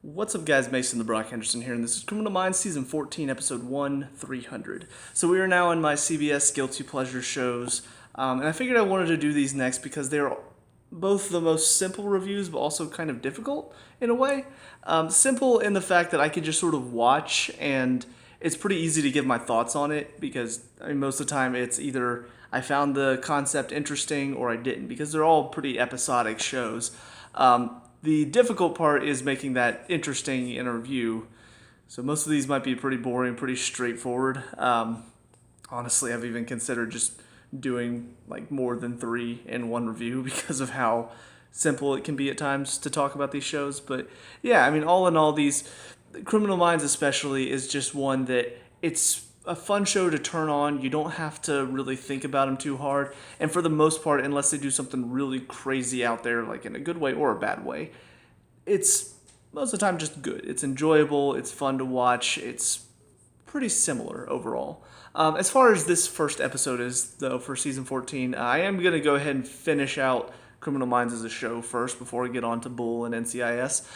What's up, guys? Mason the Brock Henderson here, and this is Criminal Minds Season 14, Episode 1, 300. So we are now in my CBS Guilty Pleasure shows, and I figured I wanted to do these next because they're both the most simple reviews, but also kind of difficult in a way. Simple in the fact that I could just sort of watch, and it's pretty easy to give my thoughts on it because most of the time it's either I found the concept interesting or I didn't, because they're all pretty episodic shows. The difficult part is making that interesting in a review. So most of these might be pretty boring, pretty straightforward. Honestly, I've even considered just doing like more than 3 in one review because of how simple it can be at times to talk about these shows. But yeah, all in all, these Criminal Minds especially is just one that it's a fun show to turn on. You don't have to really think about them too hard. And for the most part, unless they do something really crazy out there, like in a good way or a bad way, it's most of the time just good. It's enjoyable. It's fun to watch. It's pretty similar overall. As far as this first episode is, though, for season 14, I am going to go ahead and finish out Criminal Minds as a show first before I get on to Bull and NCIS.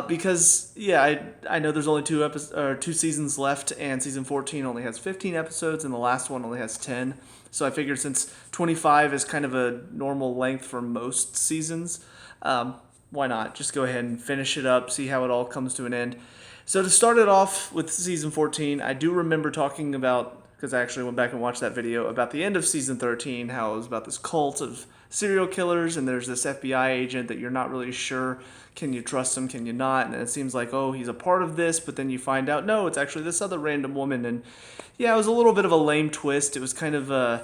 Because, yeah, I know there's only two seasons left, and season 14 only has 15 episodes, and the last one only has 10. So I figured since 25 is kind of a normal length for most seasons, why not? Just go ahead and finish it up, see how it all comes to an end. So to start it off with season 14, I do remember talking about, because I actually went back and watched that video, about the end of season 13, how it was about this cult of serial killers, and there's this FBI agent that you're not really sure, can you trust him, can you not? And it seems like, oh, he's a part of this, but then you find out, no, it's actually this other random woman. And yeah, it was a little bit of a lame twist. It was kind of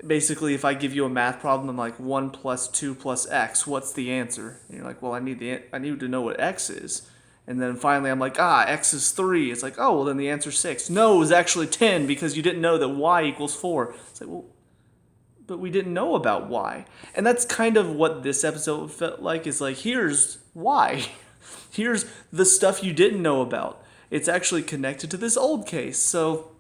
basically, if I give you a math problem, I'm like 1 plus 2 plus x, what's the answer? And you're like, well, I need to know what x is. And then finally I'm like, x is 3. It's like, oh, well, then the answer's 6. No, it was actually 10 because you didn't know that y equals 4. It's like, well, but we didn't know about y. And that's kind of what this episode felt like, is like, here's y. Here's the stuff you didn't know about. It's actually connected to this old case. So,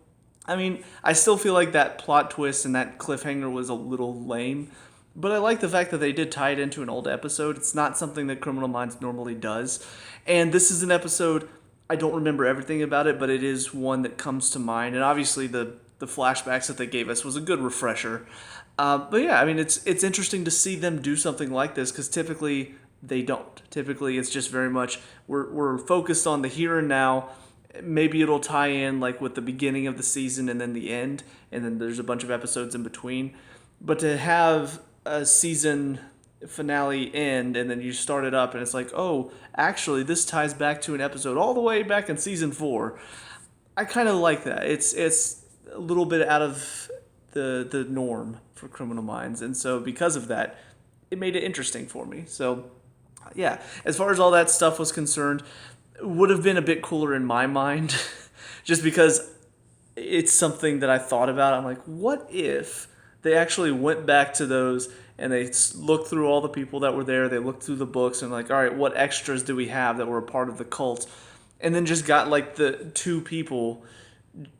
I still feel like that plot twist and that cliffhanger was a little lame. But I like the fact that they did tie it into an old episode. It's not something that Criminal Minds normally does. And this is an episode, I don't remember everything about it, but it is one that comes to mind. And obviously the flashbacks that they gave us was a good refresher. But yeah, it's interesting to see them do something like this, because typically they don't. Typically it's just very much, we're focused on the here and now. Maybe it'll tie in like with the beginning of the season and then the end, and then there's a bunch of episodes in between. But to have a season finale end and then you start it up and it's like, oh, actually this ties back to an episode all the way back in season 4. I kind of like that. It's a little bit out of the norm for Criminal Minds, and so because of that, it made it interesting for me. So yeah, as far as all that stuff was concerned, it would have been a bit cooler in my mind just because it's something that I thought about. I'm like, what if they actually went back to those and they looked through all the people that were there, they looked through the books and like, all right, what extras do we have that were a part of the cult? And then just got like the 2 people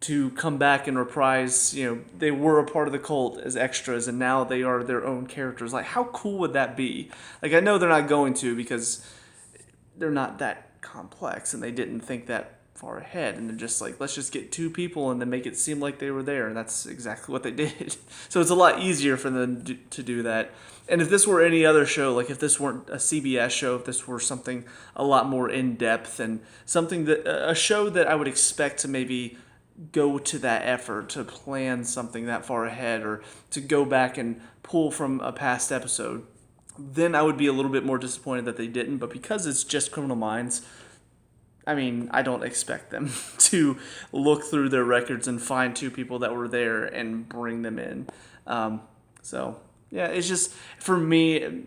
to come back and reprise, they were a part of the cult as extras and now they are their own characters. Like, how cool would that be? Like, I know they're not going to, because they're not that complex and they didn't think that far ahead, and they're just like, let's just get 2 people and then make it seem like they were there, and that's exactly what they did. So it's a lot easier for them to do that. And if this were any other show, like if this weren't a CBS show, if this were something a lot more in-depth and something that a show that I would expect to maybe go to that effort to plan something that far ahead or to go back and pull from a past episode, then I would be a little bit more disappointed that they didn't. But because it's just Criminal Minds, I don't expect them to look through their records and find 2 people that were there and bring them in. So, yeah, it's just, for me,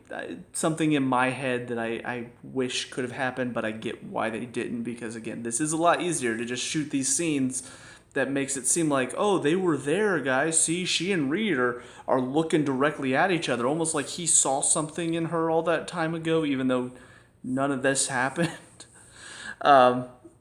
something in my head that I wish could have happened, but I get why they didn't, because, again, this is a lot easier to just shoot these scenes that makes it seem like, oh, they were there, guys. See, she and Reed are looking directly at each other, almost like he saw something in her all that time ago, even though none of this happened.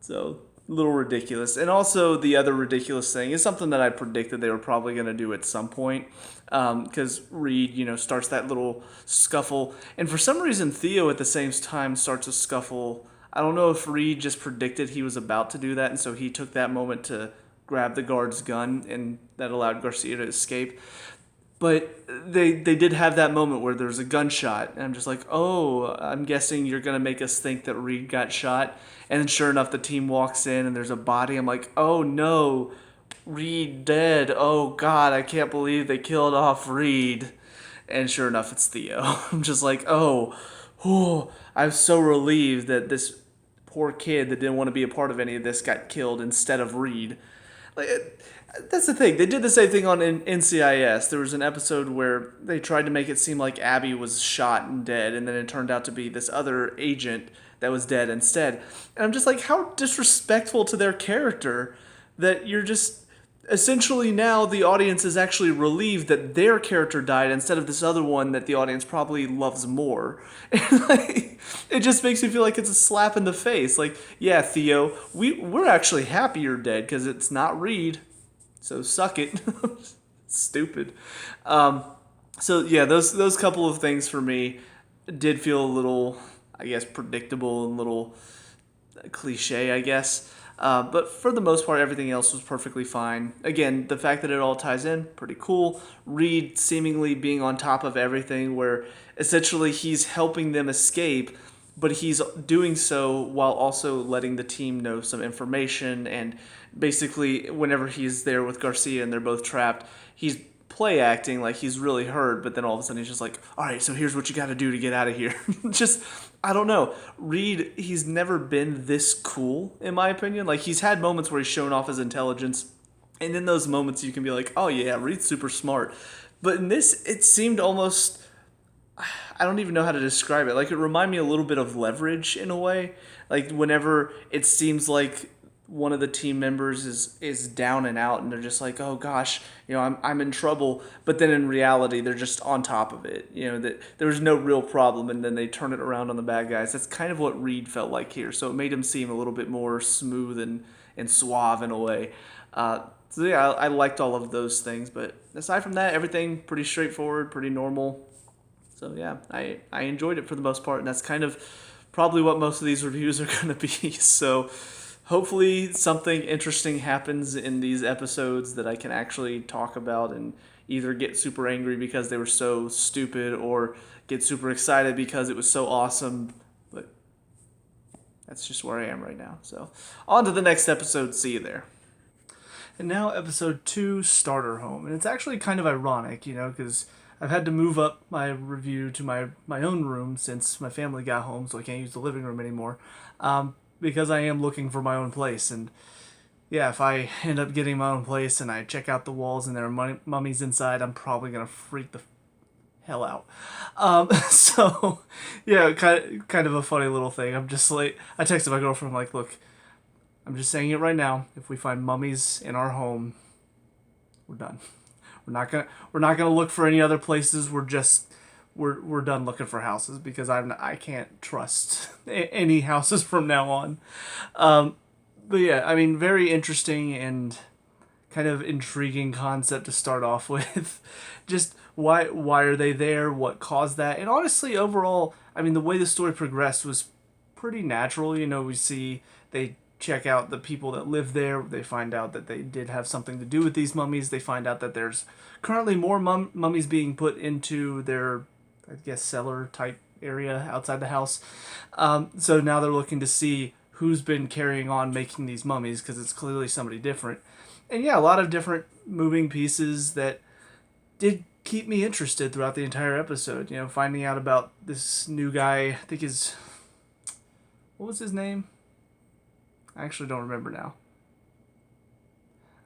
So a little ridiculous. And also the other ridiculous thing is something that I predicted they were probably going to do at some point. Because Reed, starts that little scuffle. And for some reason, Theo at the same time starts a scuffle I don't know if Reed just predicted he was about to do that, and so he took that moment to grab the guard's gun, and that allowed Garcia to escape. But they did have that moment where there was a gunshot, and I'm just like, oh, I'm guessing you're gonna make us think that Reed got shot. And then sure enough, the team walks in and there's a body. I'm like, oh no, Reed dead. Oh God, I can't believe they killed off Reed. And sure enough, it's Theo. I'm just like, oh, I'm so relieved that this poor kid that didn't want to be a part of any of this got killed instead of Reed. Like, that's the thing. They did the same thing on NCIS. There was an episode where they tried to make it seem like Abby was shot and dead, and then it turned out to be this other agent that was dead instead. And I'm just like, how disrespectful to their character that you're just essentially now the audience is actually relieved that their character died instead of this other one that the audience probably loves more. And like, it just makes me feel like it's a slap in the face. Like, yeah, Theo, we're actually happy you're dead because it's not Reed, so suck it. Stupid. So yeah, those couple of things for me did feel a little, I guess, predictable and a little cliche, I guess. But for the most part, everything else was perfectly fine. Again, the fact that it all ties in, pretty cool. Reed seemingly being on top of everything, where essentially he's helping them escape, but he's doing so while also letting the team know some information. And basically, whenever he's there with Garcia and they're both trapped, he's play acting like he's really hurt, but then all of a sudden he's just like, all right, so here's what you got to do to get out of here. Just, I don't know. Reed, he's never been this cool, in my opinion. Like, he's had moments where he's shown off his intelligence, and in those moments you can be like, oh yeah, Reed's super smart. But in this, it seemed almost, I don't even know how to describe it. Like, it reminded me a little bit of Leverage in a way. Like, whenever it seems like one of the team members is down and out and they're just like, oh gosh, I'm in trouble, but then in reality they're just on top of it, that there's no real problem, and then they turn it around on the bad guys. That's kind of what Reed felt like here, so it made him seem a little bit more smooth and suave in a way. So yeah, I liked all of those things, but aside from that, everything pretty straightforward, pretty normal. So yeah, I enjoyed it for the most part, and that's kind of probably what most of these reviews are going to be. So hopefully something interesting happens in these episodes that I can actually talk about and either get super angry because they were so stupid or get super excited because it was so awesome. But that's just where I am right now. So on to the next episode. See you there. And now episode 2, Starter Home. And it's actually kind of ironic, because I've had to move up my review to my own room since my family got home, so I can't use the living room anymore. Because I am looking for my own place. And yeah, if I end up getting my own place and I check out the walls and there are mummies inside, I'm probably going to freak the hell out. So, yeah, kind of a funny little thing. I'm just like, I texted my girlfriend, I'm like, look, I'm just saying it right now. If we find mummies in our home, we're done. We're not gonna look for any other places. We're done looking for houses because I can't trust any houses from now on. But yeah, I mean, very interesting and kind of intriguing concept to start off with. Just why are they there? What caused that? And honestly, overall, I mean, the way the story progressed was pretty natural. We see they check out the people that live there. They find out that they did have something to do with these mummies. They find out that there's currently more mummies being put into their, I guess, cellar type area outside the house. So now they're looking to see who's been carrying on making these mummies, because it's clearly somebody different. And yeah, a lot of different moving pieces that did keep me interested throughout the entire episode. Finding out about this new guy, I think what was his name? I actually don't remember now.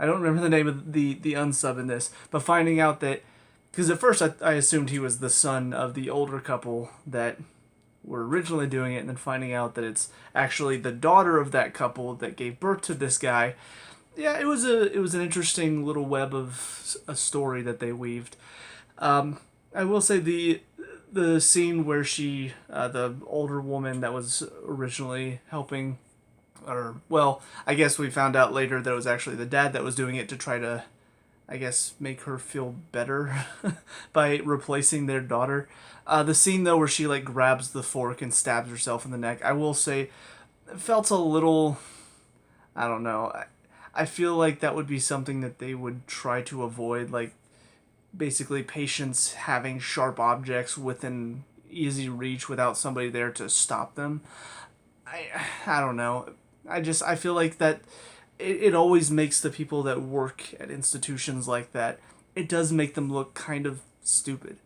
I don't remember the name of the unsub in this, but finding out that, because at first I assumed he was the son of the older couple that were originally doing it, and then finding out that it's actually the daughter of that couple that gave birth to this guy. Yeah, it was an interesting little web of a story that they weaved. I will say the scene where the older woman that was originally helping, or, well, I guess we found out later that it was actually the dad that was doing it to try to, I guess, make her feel better by replacing their daughter. The scene, though, where she, grabs the fork and stabs herself in the neck, I will say, felt a little, I don't know. I feel like that would be something that they would try to avoid, like basically patients having sharp objects within easy reach without somebody there to stop them. I I don't know. I feel like that it always makes the people that work at institutions like that, it does make them look kind of stupid.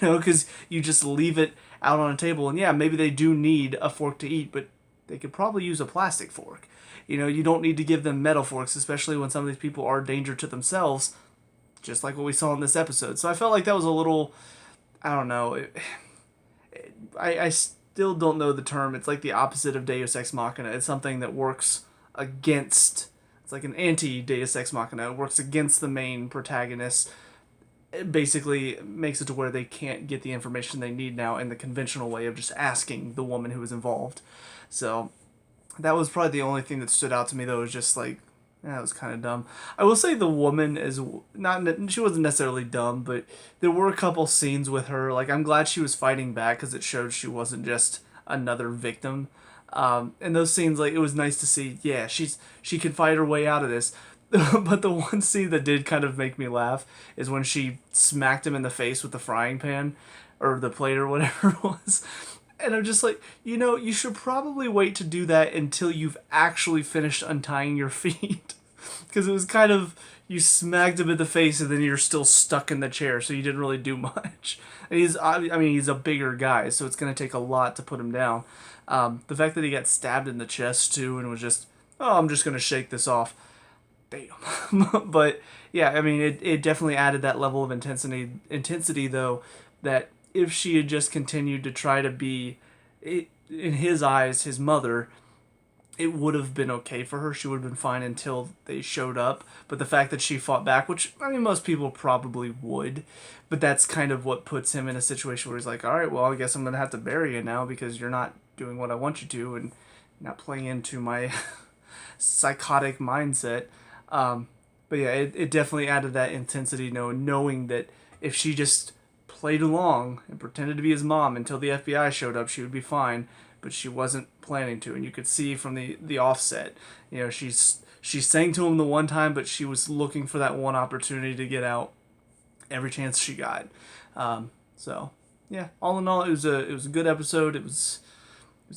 Because you just leave it out on a table, and yeah, maybe they do need a fork to eat, but they could probably use a plastic fork. You don't need to give them metal forks, especially when some of these people are a danger to themselves, just like what we saw in this episode. So I felt like that was a little, I don't know. I still don't know the term. It's like the opposite of Deus Ex Machina. It's something that works against. It's like an anti Deus Ex Machina. It works against the main protagonist. It basically makes it to where they can't get the information they need now in the conventional way of just asking the woman who was involved. So that was probably the only thing that stood out to me, though, was just like, that was kind of dumb. I will say the woman is not, she wasn't necessarily dumb, but there were a couple scenes with her. Like, I'm glad she was fighting back because it showed she wasn't just another victim. And those scenes, like, it was nice to see, yeah, she can fight her way out of this. But the one scene that did kind of make me laugh is when she smacked him in the face with the frying pan or the plate or whatever it was. And I'm just like, you should probably wait to do that until you've actually finished untying your feet. Because it was kind of, you smacked him in the face and then you're still stuck in the chair, so you didn't really do much. And he's a bigger guy, so it's going to take a lot to put him down. The fact that he got stabbed in the chest, too, and was just, oh, I'm just going to shake this off. Damn. But, yeah, I mean, it definitely added that level of intensity, though, that if she had just continued to try to be, in his eyes, his mother, it would have been okay for her. She would have been fine until they showed up. But the fact that she fought back, which, I mean, most people probably would, but that's kind of what puts him in a situation where he's like, all right, well, I guess I'm going to have to bury you now because you're not doing what I want you to and not playing into my psychotic mindset. But yeah, it definitely added that intensity, knowing that if she just played along and pretended to be his mom until the FBI showed up, she would be fine. But she wasn't planning to, and you could see from the offset, she sang to him the one time, but she was looking for that one opportunity to get out every chance she got. So yeah, all in all, it was a good episode. It was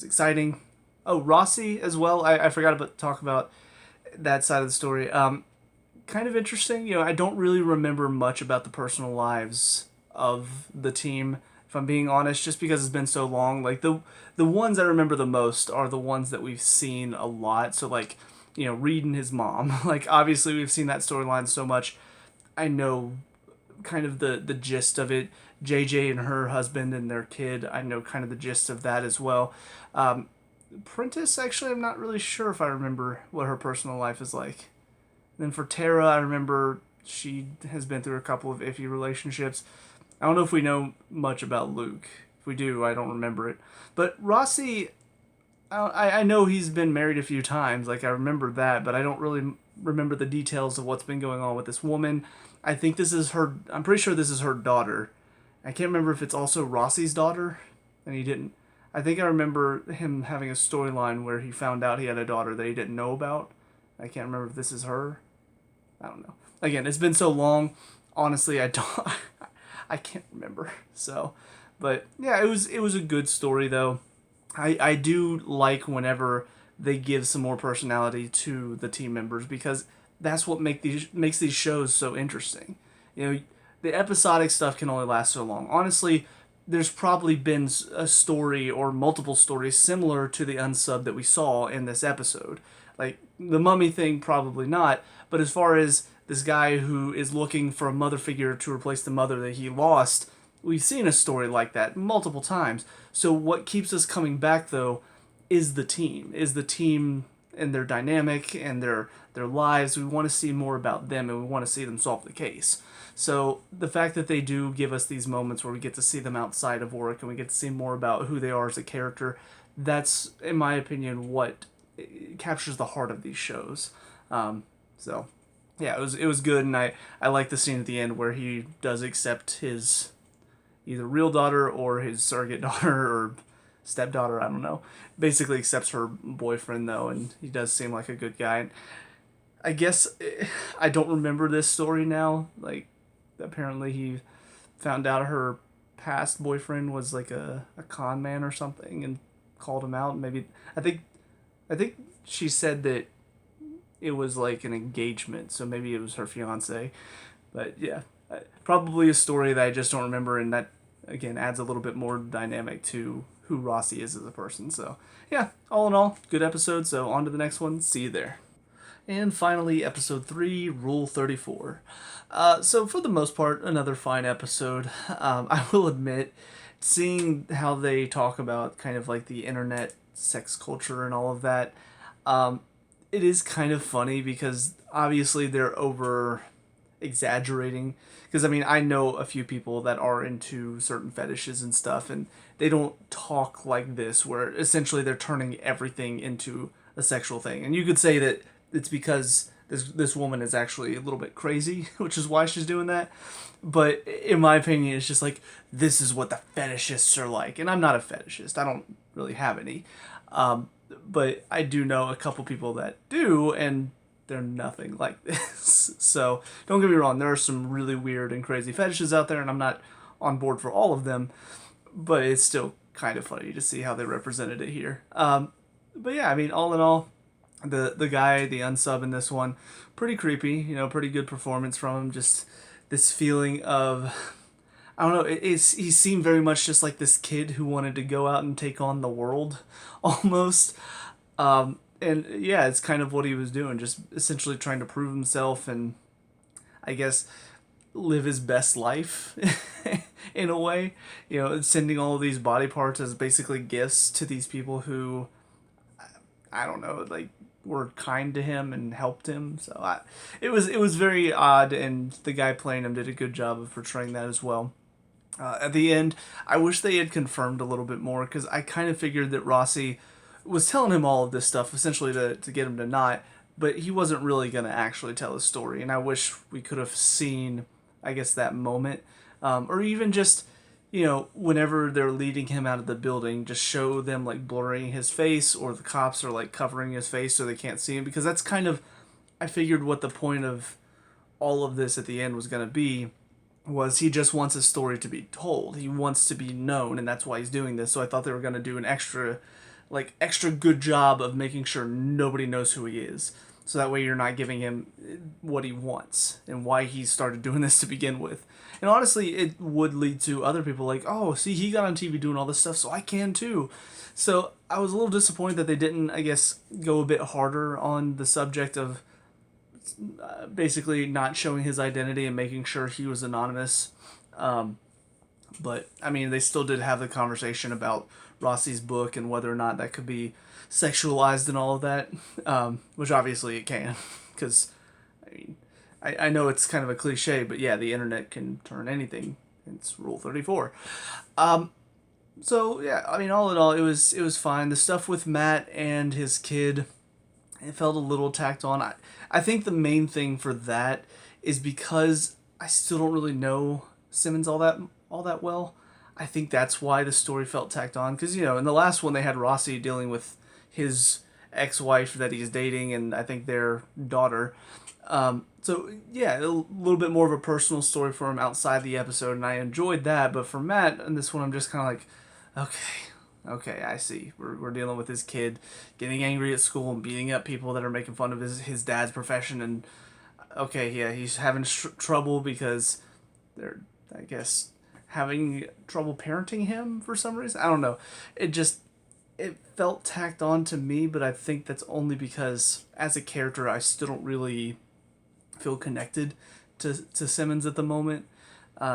exciting. Oh, Rossi as well. I forgot to talk about that side of the story. Kind of interesting. I don't really remember much about the personal lives of the team, if I'm being honest, just because it's been so long. Like the ones I remember the most are the ones that we've seen a lot. So like, Reed and his mom. Like obviously we've seen that storyline so much. I know kind of the gist of it. JJ and her husband and their kid, I know kind of the gist of that as well. Prentice, actually, I'm not really sure if I remember what her personal life is like. Then for Tara, I remember she has been through a couple of iffy relationships. I don't know if we know much about Luke. If we do, I don't remember it. But Rossi, I know he's been married a few times. Like, I remember that, but I don't really remember the details of what's been going on with this woman. I think this is her. I'm pretty sure this is her daughter. I can't remember if it's also Rossi's daughter, and he didn't. I think I remember him having a storyline where he found out he had a daughter that he didn't know about. I can't remember if this is her. I don't know. Again, it's been so long. Honestly, I don't. I can't remember. So, but yeah, it was a good story though. I do like whenever they give some more personality to the team members because that's what makes these shows so interesting. The episodic stuff can only last so long. Honestly, there's probably been a story or multiple stories similar to the unsub that we saw in this episode. Like the mummy thing, probably not. But as far as this guy who is looking for a mother figure to replace the mother that he lost, we've seen a story like that multiple times. So what keeps us coming back though is the team. Is the team and their dynamic and their lives. We want to see more about them and we want to see them solve the case. So the fact that they do give us these moments where we get to see them outside of work and we get to see more about who they are as a character, that's, in my opinion, what captures the heart of these shows. So yeah, it was good, and I like the scene at the end where he does accept his either real daughter or his surrogate daughter or stepdaughter, I don't know. Basically accepts her boyfriend though, and he does seem like a good guy. And I guess I don't remember this story now. Like, apparently he found out her past boyfriend was like a con man or something and called him out. Maybe I think I think she said that it was like an engagement, so maybe it was her fiance. But yeah, probably a story that I just don't remember, and that again adds a little bit more dynamic to who Rossi is as a person. So yeah, all in all, good episode. So on to the next one. See you there. And finally, episode 3, Rule 34. So, for the most part, another fine episode. I will admit, seeing how they talk about kind of like the internet sex culture and all of that, um, it is kind of funny because obviously they're over exaggerating. Because, I mean, I know a few people that are into certain fetishes and stuff, and they don't talk like this, where essentially they're turning everything into a sexual thing. And you could say that it's because this woman is actually a little bit crazy, which is why she's doing that. But in my opinion, it's just like, this is what the fetishists are like. And I'm not a fetishist. I don't really have any. But I do know a couple people that do, and they're nothing like this. So don't get me wrong, there are some really weird and crazy fetishes out there, and I'm not on board for all of them. But it's still kind of funny to see how they represented it here. But yeah, I mean, all in all, the guy, the unsub in this one, pretty creepy. Pretty good performance from him. Just this feeling of, I don't know. He seemed very much just like this kid who wanted to go out and take on the world, almost. And yeah, it's kind of what he was doing, just essentially trying to prove himself and, I guess, live his best life in a way. Sending all of these body parts as basically gifts to these people who, I don't know, like, were kind to him and helped him. So it was very odd, and the guy playing him did a good job of portraying that as well. At the end, I wish they had confirmed a little bit more, because I kind of figured that Rossi was telling him all of this stuff essentially to get him to not, but he wasn't really going to actually tell his story. And I wish we could have seen, I guess, that moment, or even just, whenever they're leading him out of the building, just show them like blurring his face, or the cops are like covering his face so they can't see him, because that's kind of, I figured what the point of all of this at the end was going to be, was he just wants his story to be told. He wants to be known, and that's why he's doing this. So I thought they were going to do an extra good job of making sure nobody knows who he is. So that way you're not giving him what he wants and why he started doing this to begin with. And honestly, it would lead to other people like, oh, see, he got on TV doing all this stuff, so I can too. So I was a little disappointed that they didn't, I guess, go a bit harder on the subject of basically not showing his identity and making sure he was anonymous. But, I mean, they still did have the conversation about Rossi's book and whether or not that could be sexualized and all of that, which obviously it can, because, I mean, I know it's kind of a cliche, but yeah, the internet can turn anything. It's Rule 34. So, yeah, I mean, all in all, it was fine. The stuff with Matt and his kid, it felt a little tacked on. I think the main thing for that is because I still don't really know Simmons all that well. I think that's why the story felt tacked on. Because, in the last one, they had Rossi dealing with his ex-wife that he's dating, and I think their daughter. So, yeah, a little bit more of a personal story for him outside the episode, and I enjoyed that. But for Matt, in this one, I'm just kind of like, okay, I see. We're dealing with his kid getting angry at school and beating up people that are making fun of his dad's profession. And, okay, yeah, he's having trouble because they're, I guess, having trouble parenting him for some reason. I don't know. It felt tacked on to me, but I think that's only because as a character, I still don't really feel connected to Simmons at the moment.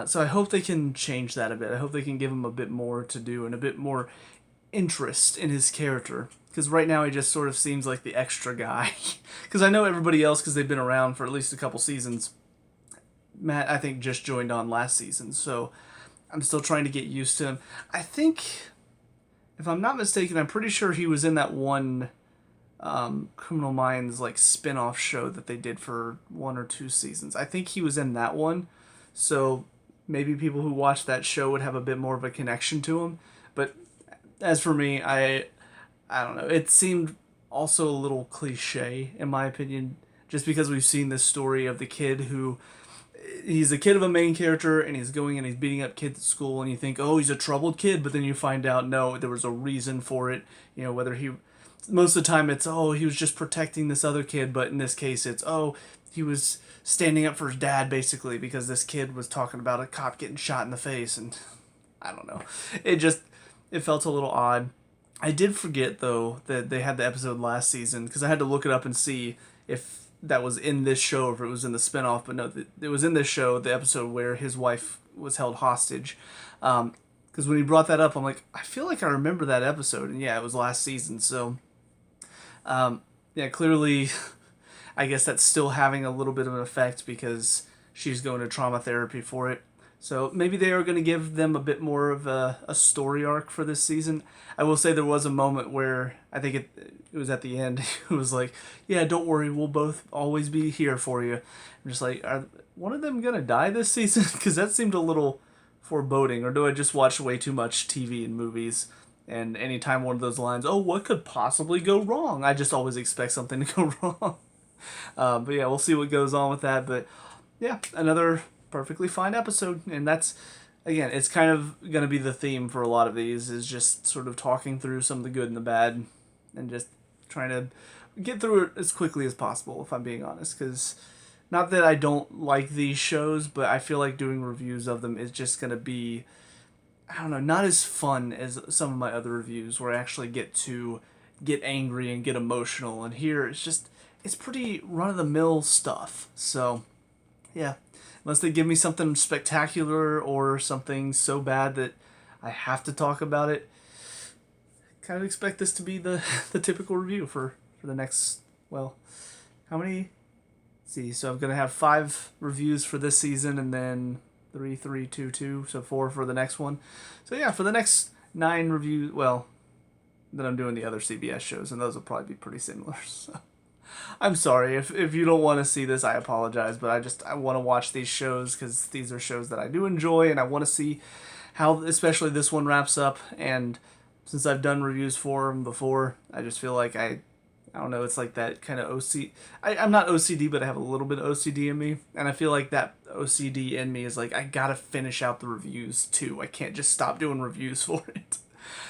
So I hope they can change that a bit. I hope they can give him a bit more to do and a bit more interest in his character. Because right now he just sort of seems like the extra guy. Because I know everybody else, because they've been around for at least a couple seasons. Matt, I think, just joined on last season, so I'm still trying to get used to him. I think, if I'm not mistaken, I'm pretty sure he was in that one Criminal Minds like spin-off show that they did for 1 or 2 seasons. I think he was in that one, so maybe people who watch that show would have a bit more of a connection to him. But as for me, I don't know. It seemed also a little cliche in my opinion, just because we've seen this story of the kid who he's a kid of a main character and he's going and he's beating up kids at school and you think, oh, he's a troubled kid, but then you find out no, there was a reason for it. You know, whether he most of the time it's, oh, he was just protecting this other kid, but in this case it's, oh, he was standing up for his dad basically because this kid was talking about a cop getting shot in the face. And I don't know, it felt a little odd. I did forget though that they had the episode last season because I had to look it up and see if that was in this show or if it was in the spinoff. But no, it was in this show, the episode where his wife was held hostage. Because when he brought that up, I'm like, I feel like I remember that episode, and yeah, it was last season. So, yeah, clearly, I guess that's still having a little bit of an effect because she's going to trauma therapy for it. So maybe they are going to give them a bit more of a story arc for this season. I will say there was a moment where I think it was at the end. It was like, yeah, don't worry, we'll both always be here for you. I'm just like, are one of them going to die this season? Because that seemed a little foreboding. Or do I just watch way too much TV and movies? And anytime one of those lines, oh, what could possibly go wrong? I just always expect something to go wrong. But yeah, we'll see what goes on with that. But yeah, another perfectly fine episode. And that's, again, it's kind of going to be the theme for a lot of these, is just sort of talking through some of the good and the bad and just trying to get through it as quickly as possible, if I'm being honest. Because not that I don't like these shows, but I feel like doing reviews of them is just going to be, I don't know, not as fun as some of my other reviews where I actually get to get angry and get emotional. And here it's pretty run-of-the-mill stuff. So, yeah. Unless they give me something spectacular or something so bad that I have to talk about it, kind of expect this to be the typical review for the next, well, how many? Let's see, so I'm going to have 5 reviews for this season and then 3, 3, 2, 2, so 4 for the next one. So yeah, for the next 9 reviews, well, then I'm doing the other CBS shows, and those will probably be pretty similar, so. I'm sorry if you don't want to see this. I apologize, but I want to watch these shows because these are shows that I do enjoy, and I want to see how especially this one wraps up. And since I've done reviews for them before, I just feel like I don't know. It's like that kind of I'm not OCD, but I have a little bit of OCD in me, and I feel like that OCD in me is like I gotta finish out the reviews too. I can't just stop doing reviews for it.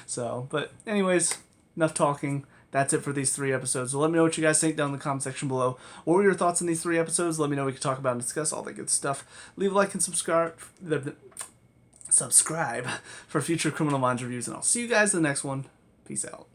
So, but anyways, enough talking. That's it for these 3 episodes. So let me know what you guys think down in the comment section below. What were your thoughts on these 3 episodes? Let me know. We can talk about and discuss all that good stuff. Leave a like and subscribe for future Criminal Minds reviews, and I'll see you guys in the next one. Peace out.